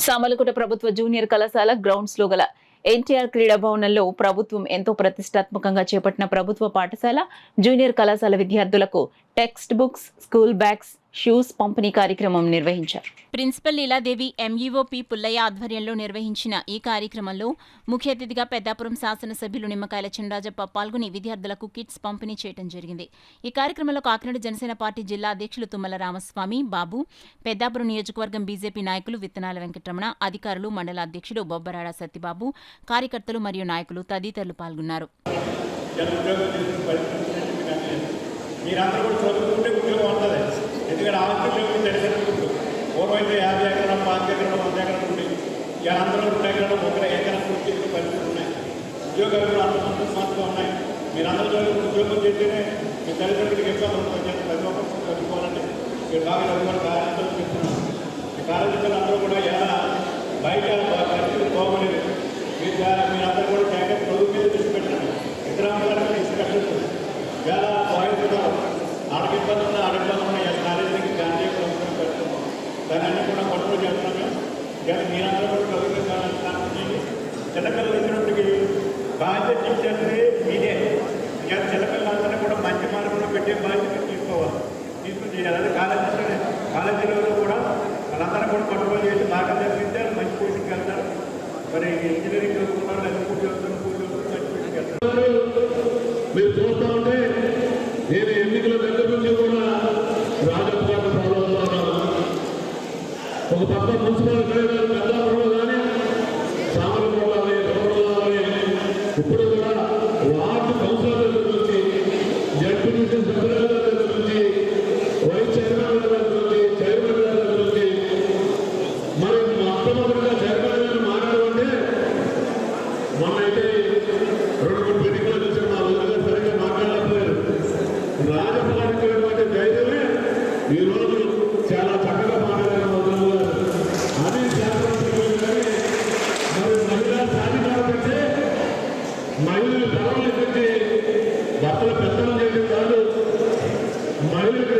సామలకోట ప్రభుత్వ జూనియర్ కళాశాల గ్రౌండ్స్ లో గల ఎన్టీఆర్ క్రీడా భవనంలో ప్రభుత్వం ఎంతో ప్రతిష్టాత్మకంగా చేపట్టిన ప్రభుత్వ పాఠశాల జూనియర్ కళాశాల విద్యార్థులకు textbooks, school bags, shoes పంపిణీ కార్యక్రమం నిర్వహించారు. Principal Leeladevi MEO P Pullayya ఆధ్వర్యంలో నిర్వహించిన ఈ కార్యక్రమంలో ముఖ్య అతిథిగా పెద్దాపురం శాసనసభ్యులు నిమ్మకాయల చినరాజప్ప పాల్గొని విద్యార్థులకు కిట్స్ పంపిణీ చేయడం జరిగింది. ఈ కార్యక్రమంలో కాకినాడ జనసేన పార్టీ జిల్లా అధ్యక్షులు తుమ్మల రామస్వామి, బాబు, పెద్దాపురం నియోజకవర్గం బీజేపీ నాయకులు విత్తనాల వెంకటరమణ, అధికారులు, మండల అధ్యక్షుడు బొబ్బరాడ సత్యబాబు, కార్యకర్తలు మరియు నాయకులు తదితరులు పాల్గొన్నారు. మీరందరూ కూడా చదువుకుంటే ఉద్యోగం ఉంటుంది. ఎందుకంటే ఆలోచన తెలిసినప్పుడు పూర్వైతే 50 ఎకరాలు, 5 ఎకరాలు, 100 ఎకరాలు ఉండి ఇక అందరూ 2 ఎకరాలు, 1 ఎకరం పూర్తి పరిస్థితులు ఉన్నాయి. ఉద్యోగాలు కూడా అంతమంది ఉన్నాయి. మీరందరూ చదువు ఉద్యోగం చేస్తేనే మీ తల్లిదండ్రులకి ఎక్కువ ప్రతి ఒక్కరు చదువుకోవాలంటే మీరు బాగా చదువుకోవాలి. కాలేజీలో చెప్తున్నాను, ఈ కాలేజీలో అందరూ కూడా ఎలా బయట పరిస్థితులు పోగలేదు. మీరందరూ కూడా జాగ్రత్త చదువు మీద దృష్టి పెట్టండి. ఇతర డిస్కషన్ ఎలా బాగుంటున్నారు, ఆడపిల్లలు ఉన్న కాలేజీకి గాంధీ ప్రభుత్వం పెడుతున్నాం. దాన్ని అన్నీ కూడా కంట్రోల్ చేస్తున్నాము. కానీ మీరందరూ కూడా చదువుకోవాలని చిన్నపిల్లలు వచ్చినప్పటికీ బాధ్యత టీచర్లే మీదే. ఇక చిన్నపిల్లలందరినీ కూడా మంచి మార్గంలో పెట్టే బాధ్యత తీసుకుని అదే కాలేజీలో కూడా వాళ్ళందరూ కూడా కంట్రోల్ చేసి బాగా చదివితే మంచి పొజిషన్కి వెళ్తారు. మరి ఇంజనీరింగ్ చదువుకున్నారు, లేదా పూజ చదువుతున్నారు, మంచి పొజిషన్కి వెళ్తారు. మీరు చూస్తూ ఉంటే నేను ఎన్నికల దగ్గర నుంచి కూడా రాజకీయాలు ఫాలో అవుతున్నాను. ఒక పక్క మున్సిపల్ పెద్దాపురంలో కానీ, సామలకోట కానీ, ఇప్పుడు కూడా వార్డు కౌన్సిలర్ దగ్గర నుంచి, జడ్పీటీసీ సభ్యుల దగ్గర నుంచి, వైస్ చైర్మన్ దగ్గర నుంచి, చైర్మన్ దగ్గర నుంచి, మరి మొట్టమొదటిగా చైర్మన్ గారు మాట్లాడమంటే మొన్నైతే 2-3 ఎన్నికలు చూసారు. మా ఊరిలో సరిగ్గా మాట్లాడలేకపోయారు. రాజపాలకులైనటువంటి ధైర్యమే ఈరోజు చాలా చక్కగా మాట్లాడారు. అది శాసనసభ్యులు కానీ మరి మహిళా సాధికారం అంటే మహిళలు గర్వం పెట్టి భర్తలు పెత్తనం చేయడం కాదు, మహిళలకు